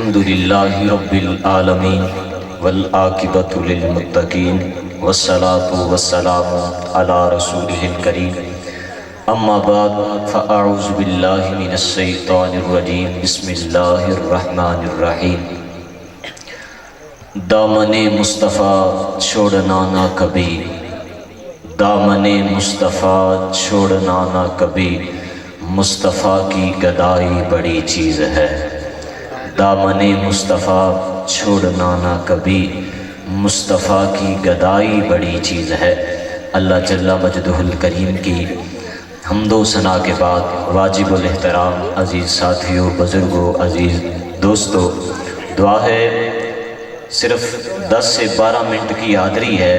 الحمدللہ رب العالمین والعاقبۃ للمتقین والصلاة والسلام علی رسولہ الکریم اما بعد فاعوذ باللہ من الشیطان الرجیم بسم اللہ الرحمن الرحیم دامن مصطفیٰ چھوڑنا نہ کبھی، دامن مصطفیٰ چھوڑنا نہ کبھی، مصطفیٰ کی گدائی بڑی چیز ہے۔ دامن مصطفیٰ چھوڑنا نہ کبھی، مصطفیٰ کی گدائی بڑی چیز ہے۔ اللہ جل مجدہ الکریم کی حمد و ثنا کے بعد واجب الاحترام عزیز ساتھیوں، بزرگوں، عزیز دوستوں، دعا ہے صرف 10 سے 12 منٹ کی حاضری ہے۔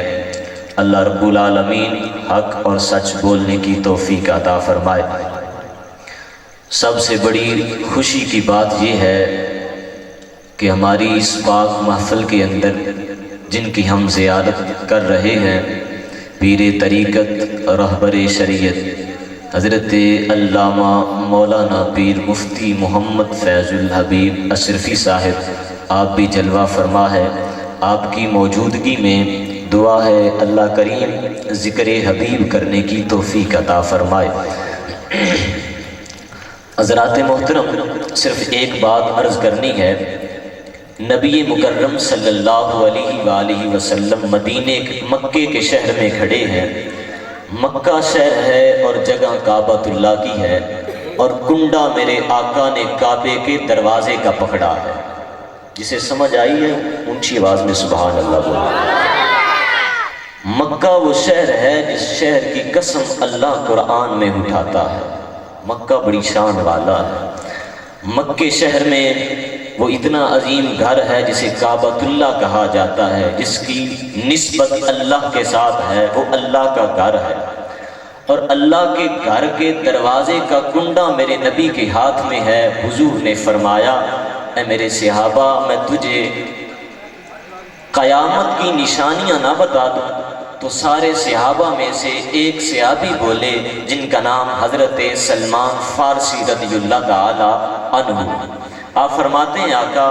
اللہ رب العالمین حق اور سچ بولنے کی توفیق عطا فرمائے۔ سب سے بڑی خوشی کی بات یہ ہے کہ ہماری اس پاک محفل کے اندر جن کی ہم زیارت کر رہے ہیں، پیر طریقت رہبر شریعت حضرت علامہ مولانا پیر مفتی محمد فیض الحبیب اشرفی صاحب، آپ بھی جلوہ فرما ہے۔ آپ کی موجودگی میں دعا ہے اللہ کریم ذکر حبیب کرنے کی توفیق عطا فرمائے۔ حضرات محترم، صرف ایک بات عرض کرنی ہے۔ نبی مکرم صلی اللہ علیہ وآلہ وسلم مکے کے شہر میں کھڑے ہیں۔ مکہ شہر ہے اور جگہ کعبۃ اللہ کی ہے، اور کنڈا میرے آقا نے کعبے کے دروازے کا پکڑا ہے۔ جسے سمجھ آئی ہے اونچی آواز میں سبحان اللہ بولو۔ مکہ وہ شہر ہے جس شہر کی قسم اللہ قرآن میں اٹھاتا ہے۔ مکہ بڑی شان والا ہے۔ مکے شہر میں وہ اتنا عظیم گھر ہے جسے کعبۃ اللہ کہا جاتا ہے، جس کی نسبت اللہ کے ساتھ ہے، وہ اللہ کا گھر ہے۔ اور اللہ کے گھر کے دروازے کا کنڈا میرے نبی کے ہاتھ میں ہے۔ حضور نے فرمایا، اے میرے صحابہ، میں تجھے قیامت کی نشانیاں نہ بتا دوں؟ تو سارے صحابہ میں سے ایک صحابی بولے جن کا نام حضرت سلمان فارسی رضی اللہ تعالی عنہ۔ آپ فرماتے ہیں آقا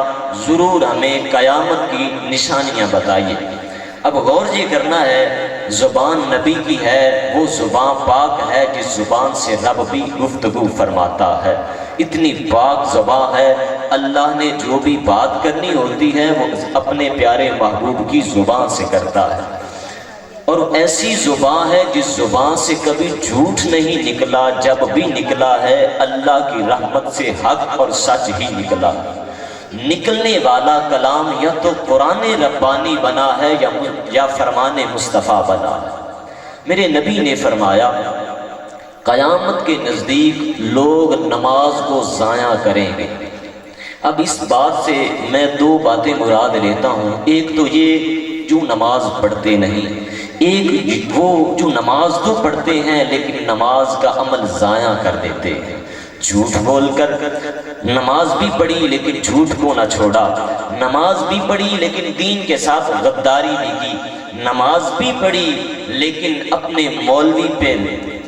ضرور ہمیں قیامت کی نشانیاں بتائیے۔ اب غور یہ کرنا ہے، زبان نبی کی ہے، وہ زبان پاک ہے جس زبان سے رب بھی گفتگو فرماتا ہے۔ اتنی پاک زبان ہے، اللہ نے جو بھی بات کرنی ہوتی ہے وہ اپنے پیارے محبوب کی زبان سے کرتا ہے۔ اور ایسی زبان ہے جس زبان سے کبھی جھوٹ نہیں نکلا، جب بھی نکلا ہے اللہ کی رحمت سے حق اور سچ ہی نکلا۔ نکلنے والا کلام یا تو قرآن ربانی بنا ہے یا فرمان مصطفیٰ بنا ہے۔ میرے نبی نے فرمایا، قیامت کے نزدیک لوگ نماز کو ضائع کریں گے۔ اب اس بات سے میں دو باتیں مراد لیتا ہوں۔ ایک تو یہ جو نماز پڑھتے نہیں، ایک وہ جو نماز تو پڑھتے ہیں لیکن نماز کا عمل ضائع کر دیتے ہیں۔ جھوٹ بول کر نماز بھی پڑھی لیکن جھوٹ کو نہ چھوڑا، نماز بھی پڑھی لیکن دین کے ساتھ غداری بھی کی، نماز بھی پڑھی لیکن اپنے مولوی پہ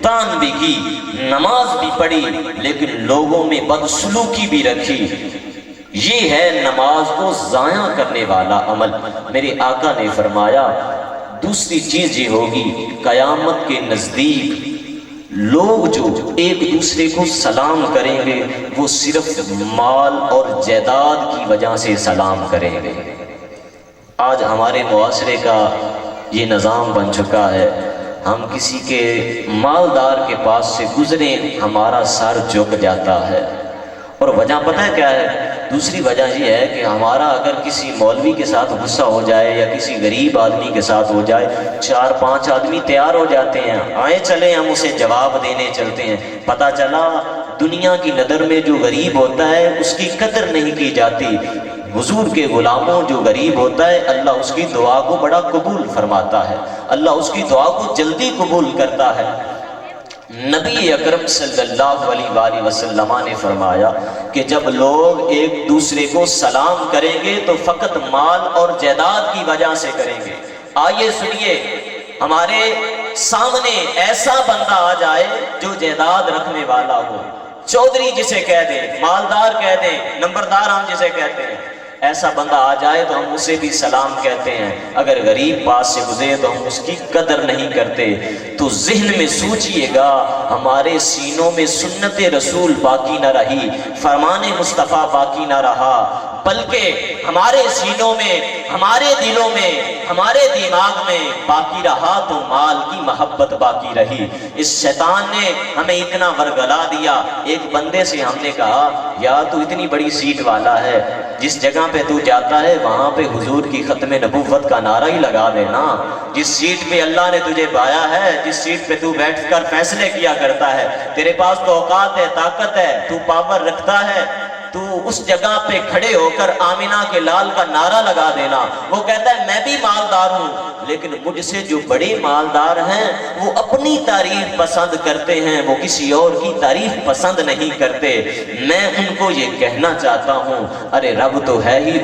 تان بھی کی، نماز بھی پڑھی لیکن لوگوں میں بدسلوکی بھی رکھی۔ یہ ہے نماز کو ضائع کرنے والا عمل۔ میرے آقا نے فرمایا دوسری چیز یہ ہوگی، قیامت کے نزدیک لوگ جو ایک دوسرے کو سلام کریں گے وہ صرف مال اور جائیداد کی وجہ سے سلام کریں گے۔ آج ہمارے معاشرے کا یہ نظام بن چکا ہے، ہم کسی کے مالدار کے پاس سے گزریں ہمارا سر جھک جاتا ہے۔ اور وجہ پتہ ہے کیا ہے؟ دوسری وجہ یہ ہے کہ ہمارا اگر کسی مولوی کے ساتھ غصہ ہو جائے یا کسی غریب آدمی کے ساتھ ہو جائے، 4-5 آدمی تیار ہو جاتے ہیں، آئیں چلیں ہم اسے جواب دینے چلتے ہیں۔ پتہ چلا دنیا کی نظر میں جو غریب ہوتا ہے اس کی قدر نہیں کی جاتی۔ حضور کے غلاموں جو غریب ہوتا ہے اللہ اس کی دعا کو بڑا قبول فرماتا ہے، اللہ اس کی دعا کو جلدی قبول کرتا ہے۔ نبی اکرم صلی اللہ علیہ وآلہ وسلم نے فرمایا کہ جب لوگ ایک دوسرے کو سلام کریں گے تو فقط مال اور جائیداد کی وجہ سے کریں گے۔ آئیے سنیے، ہمارے سامنے ایسا بندہ آ جائے جو جائیداد رکھنے والا ہو، چودھری جسے کہہ دیں، مالدار کہہ دیں، نمبردار ہم جسے کہتے ہیں، ایسا بندہ آ جائے تو ہم اسے بھی سلام کہتے ہیں، اگر غریب پاس سے گزرے تو ہم اس کی قدر نہیں کرتے۔ تو ذہن میں سوچئے گا، ہمارے سینوں میں سنت رسول باقی نہ رہی، فرمان مصطفیٰ باقی نہ رہا، بلکہ ہمارے سینوں میں، ہمارے دلوں میں، ہمارے دماغ میں باقی رہا تو مال کی محبت باقی رہی۔ اس شیطان نے ہمیں اتنا ورگلا دیا۔ ایک بندے سے ہم نے کہا، یار تو اتنی بڑی سیٹ والا ہے، جس جگہ پہ تو جاتا ہے وہاں پہ حضور کی ختم نبوت کا نعرہ ہی لگا دینا۔ جس سیٹ پہ اللہ نے تجھے پایا ہے، جس سیٹ پہ تو بیٹھ کر فیصلے کیا کرتا ہے، تیرے پاس تو اوقات ہے، طاقت ہے، تو پاور رکھتا ہے، تو اس جگہ پہ کھڑے ہو کر آمینہ کے لال کا نعرہ لگا دینا۔ وہ کہتا ہے میں بھی مالدار ہوں، لیکن مجھ سے جو بڑے مالدار ہیں وہ اپنی تعریف پسند کرتے ہیں، وہ کسی اور کی تعریف پسند نہیں کرتے۔ میں ان کو یہ کہنا چاہتا ہوں، ارے رب تو ہے ہی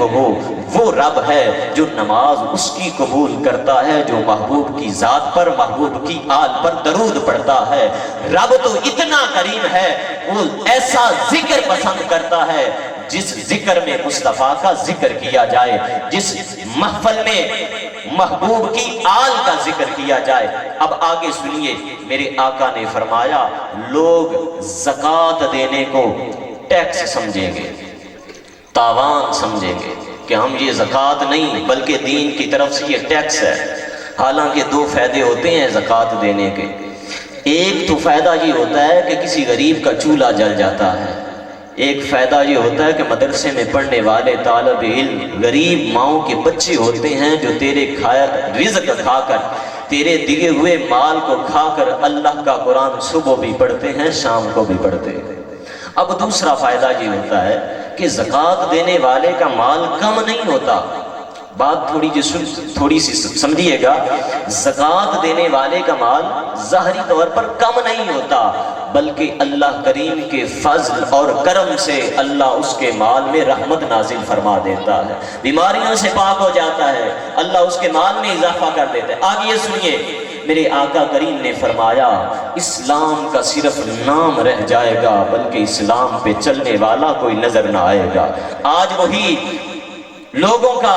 وہ رب ہے جو نماز اس کی قبول کرتا ہے جو محبوب کی ذات پر، محبوب کی آل پر درود پڑھتا ہے۔ رب تو اتنا کریم ہے، وہ ایسا ذکر پسند کرتا ہے جس ذکر میں مصطفیٰ کا ذکر کیا جائے، جس محفل میں محبوب کی آل کا ذکر کیا جائے۔ اب آگے سنیے، میرے آقا نے فرمایا لوگ زکوٰۃ دینے کو ٹیکس سمجھیں گے، تاوان سمجھیں گے کہ ہم یہ زکوٰۃ نہیں بلکہ دین کی طرف سے یہ ٹیکس ہے۔ حالانکہ دو فائدے ہوتے ہیں زکوٰۃ دینے کے۔ ایک تو فائدہ یہ ہوتا ہے کہ کسی غریب کا چولہا جل جاتا ہے، ایک فائدہ یہ ہوتا ہے کہ مدرسے میں پڑھنے والے طالب علم غریب ماؤں کے بچے ہوتے ہیں جو تیرے کھایا رزق کھا کر، تیرے دیے ہوئے مال کو کھا کر اللہ کا قرآن صبح بھی پڑھتے ہیں شام کو بھی پڑھتے ہیں۔ اب دوسرا فائدہ یہ ہوتا ہے کہ زکوٰۃ دینے والے کا مال کم نہیں ہوتا۔ بات تھوڑی سی سمجھیے گا، زکوٰۃ دینے والے کا مال ظاہری طور پر کم نہیں ہوتا، بلکہ اللہ کریم کے فضل اور کرم سے اللہ اس کے مال میں رحمت نازل فرما دیتا ہے، بیماریوں سے پاک ہو جاتا ہے، اللہ اس کے مال میں اضافہ کر دیتا ہے۔ آگے یہ سنیے، میرے آقا کریم نے فرمایا اسلام کا صرف نام رہ جائے گا، بلکہ اسلام پہ چلنے والا کوئی نظر نہ آئے گا۔ آج وہی لوگوں کا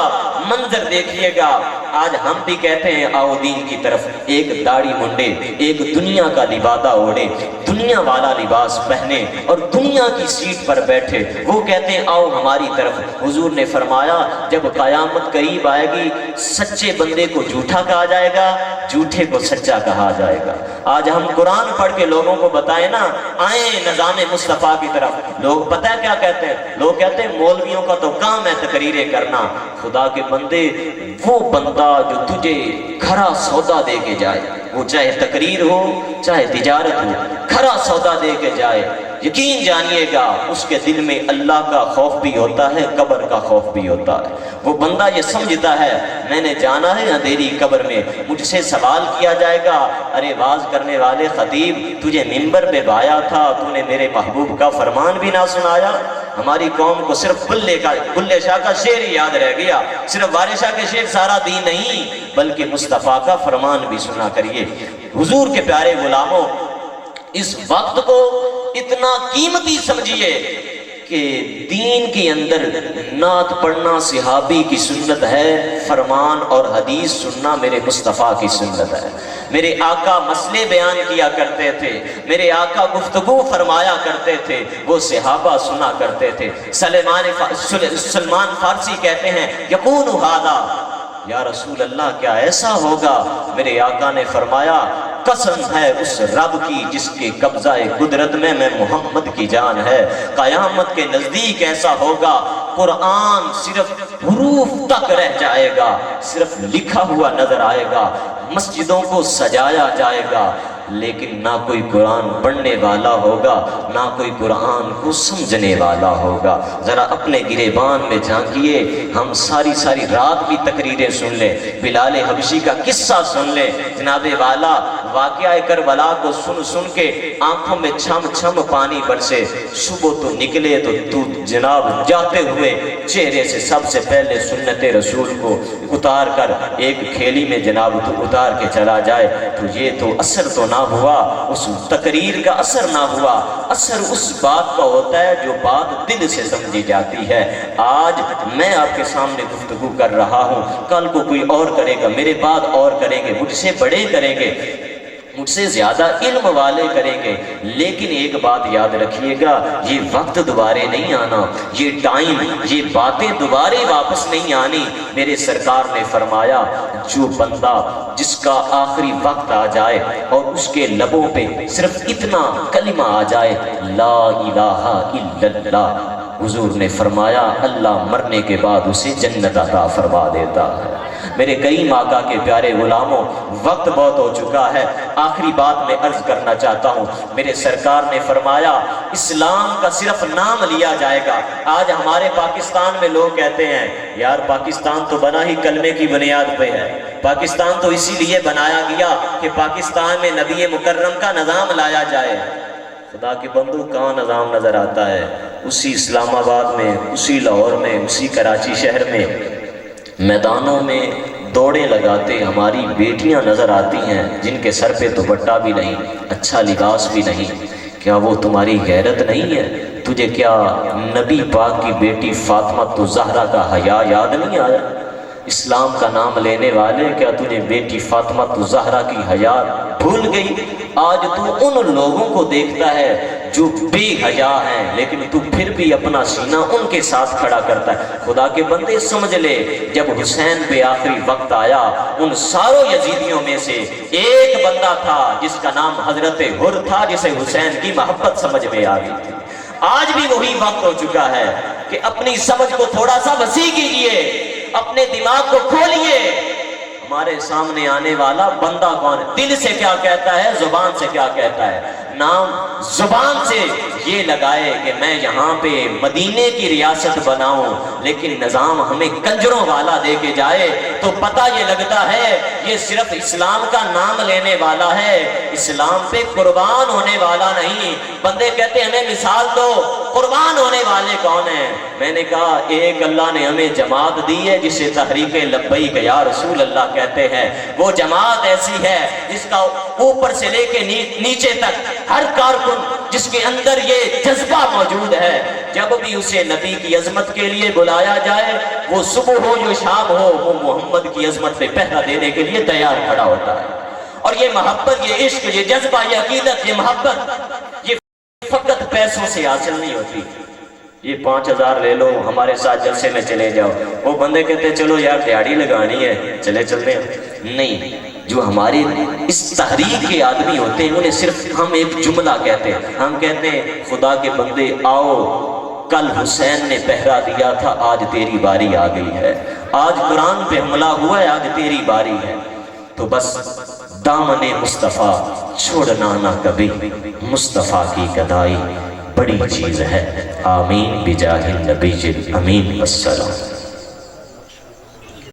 منظر دیکھیے گا، آج ہم بھی کہتے ہیں آؤ دین کی طرف، ایک داڑھی منڈے، ایک دنیا کا لبادہ اوڑے، دنیا والا لباس پہنے اور دنیا کی سیٹ پر بیٹھے، وہ کہتے ہیں آؤ ہماری طرف۔ حضور نے فرمایا جب قیامت قریب آئے گی، سچے بندے کو جھوٹا کہا جائے گا، جھوٹے کو سچا کہا جائے گا۔ آج ہم قرآن پڑھ کے لوگوں کو بتائیں نا، آئیں نظام مصطفیٰ کی طرف، لوگ پتہ ہے کیا کہتے ہیں؟ لوگ کہتے ہیں مولویوں کا تو کام ہے تقریریں کرنا۔ خدا کے بندے، وہ بندہ جو تجھے کھرا سودا دے کے جائے، وہ چاہے تقریر ہو چاہے تجارت ہو، کھرا سودا دے کے جائے، یقین جانیے گا اس کے دل میں اللہ کا خوف بھی ہوتا ہے، قبر کا خوف بھی ہوتا ہے۔ وہ بندہ یہ سمجھتا ہے میں نے جانا ہے اندھیری قبر میں، مجھ سے سوال کیا جائے گا، ارے واز کرنے والے خطیب تجھے منبر پہ بایا تھا، تو نے میرے محبوب کا فرمان بھی نہ سنایا۔ ہماری قوم کو صرف بلے شاہ کا شعر ہی یاد رہ گیا، صرف وارث شاہ کے شعر سارا دین نہیں، بلکہ مصطفیٰ کا فرمان بھی سنا کریے۔ حضور کے پیارے غلاموں، اس وقت کو اتنا قیمتی سمجھیے کہ دین کے اندر نعت پڑھنا صحابی کی سنت ہے، فرمان اور حدیث سننا میرے مصطفیٰ کی سنت ہے۔ میرے آقا مسئلے بیان کیا کرتے تھے، میرے آقا گفتگو فرمایا کرتے تھے، وہ صحابہ سنا کرتے تھے۔ سلمان فارسی کہتے ہیں یقون ھذا، یا رسول اللہ کیا ایسا ہوگا؟ میرے آقا نے فرمایا قسم ہے اس رب کی جس کے قبضہ قدرت میں محمد کی جان ہے، قیامت کے نزدیک ایسا ہوگا قرآن صرف حروف تک رہ جائے گا، صرف لکھا ہوا نظر آئے گا، مسجدوں کو سجایا جائے گا، لیکن نہ کوئی قرآن پڑھنے والا ہوگا، نہ کوئی قرآن کو سمجھنے والا ہوگا۔ ذرا اپنے گریبان میں جھانکیے، ہم ساری رات بھی تقریریں سن لیں، بلال حبشی کا قصہ سن لیں، جناب والا واقعہ کربلا کو سن سن کے آنکھوں میں چھم چھم پانی برسے، صبح تو نکلے تو جناب جاتے ہوئے چہرے سے سب سے پہلے سنت رسول کو اتار کر ایک کھیلی میں جناب تو اتار کے چلا جائے، تو یہ تو اثر تو نہ ہوا، اس تقریر کا اثر نہ ہوا، اثر اس بات کا ہوتا ہے جو بات دل سے سمجھی جاتی ہے۔ آج میں آپ کے سامنے گفتگو کر رہا ہوں، کل کو کوئی اور کرے گا، میرے بعد اور کریں گے، مجھ سے بڑے کریں گے، مجھ سے زیادہ علم والے کریں گے، لیکن ایک بات یاد رکھیے گا، یہ وقت دوبارے نہیں آنا، یہ ٹائم، یہ باتیں دوبارے واپس نہیں آنی۔ میرے سرکار نے فرمایا جو بندہ جس کا آخری وقت آ جائے اور اس کے لبوں پہ صرف اتنا کلمہ آ جائے لا الہ الا اللہ، حضور نے فرمایا اللہ مرنے کے بعد اسے جنت عطا فرما دیتا ہے۔ میرے کریم آقا کے پیارے غلاموں، وقت بہت ہو چکا ہے، آخری بات میں عرض کرنا چاہتا ہوں۔ میرے سرکار نے فرمایا اسلام کا صرف نام لیا جائے گا۔ آج ہمارے پاکستان میں لوگ کہتے ہیں یار پاکستان تو بنا ہی کلمے کی بنیاد پہ ہے، پاکستان تو اسی لیے بنایا گیا کہ پاکستان میں نبی مکرم کا نظام لایا جائے۔ خدا کے بندو کہاں نظام نظر آتا ہے؟ اسی اسلام آباد میں، اسی لاہور میں، اسی کراچی شہر میں میدانوں میں دوڑیں لگاتے ہماری بیٹیاں نظر آتی ہیں جن کے سر پہ دوپٹہ بھی نہیں، اچھا لباس بھی نہیں۔ کیا وہ تمہاری غیرت نہیں ہے؟ تجھے کیا نبی پاک کی بیٹی فاطمہ الزہرا کا حیا یاد نہیں آیا؟ اسلام کا نام لینے والے، کیا تجھے بیٹی فاطمہ الزہرا کی حیا بھول گئی؟ آج تو ان لوگوں کو دیکھتا ہے جو بے حیا ہیں، لیکن تو پھر بھی اپنا سینہ ان کے ساتھ کھڑا کرتا ہے۔ خدا کے بندے سمجھ لے، جب حسین پہ آخری وقت آیا، ان ساروں یزیدیوں میں سے ایک بندہ تھا جس کا نام حضرت حر تھا، جسے حسین کی محبت سمجھ میں آ گئی تھی۔ آج بھی وہی وقت ہو چکا ہے کہ اپنی سمجھ کو تھوڑا سا وسیع کیجئے، اپنے دماغ کو کھولیے۔ ہمارے سامنے آنے والا بندہ کون ہے؟ دل سے کیا کہتا ہے، زبان سے کیا کہتا ہے؟ نام زبان سے یہ لگائے کہ میں یہاں پہ مدینے کی ریاست بناؤں، لیکن نظام ہمیں کنجروں والا دے کے جائے تو پتہ یہ لگتا ہے یہ صرف اسلام کا نام لینے والا ہے، اسلام پہ قربان ہونے والا نہیں۔ بندے کہتے ہیں ہمیں مثال دو، قربان ہونے والے کون ہیں؟ میں نے کہا ایک اللہ نے ہمیں جماعت دی ہے جسے تحریک لبیک یا رسول اللہ کہتے ہیں۔ وہ جماعت ایسی ہے جس کا اوپر سے لے کے نیچے تک ہر کارکن جس کے اندر یہ جذبہ موجود ہے، جب بھی اسے نبی کی عظمت کے لیے بلایا جائے، وہ صبح ہو یا شام ہو، وہ محمد کی عظمت پہ پہرا دینے کے لیے تیار کھڑا ہوتا ہے۔ اور یہ محبت، یہ عشق، یہ جذبہ، یہ عقیدت، یہ محبت، یہ فقط پیسوں سے حاصل نہیں ہوتی۔ یہ 5000 لے لو، ہمارے ساتھ جلسے میں چلے جاؤ، وہ بندے کہتے ہیں چلو یار دیہڑی لگانی ہے، چلے چلتے ہیں۔ نہیں، جو ہمارے اس تحریک کے آدمی ہوتے ہیں انہیں صرف ہم ایک جملہ کہتے ہیں، ہم کہتے ہیں خدا کے بندے آؤ، کل حسین نے پہرا دیا تھا، آج تیری باری آ گئی ہے، آج قرآن پہ حملہ ہوا ہے، آج تیری باری ہے۔ تو بس دامن مصطفیٰ چھوڑنا نہ کبھی، مصطفیٰ کی گدائی بڑی چیز ہے۔ آمین بجاہ النبی الامین، السلام۔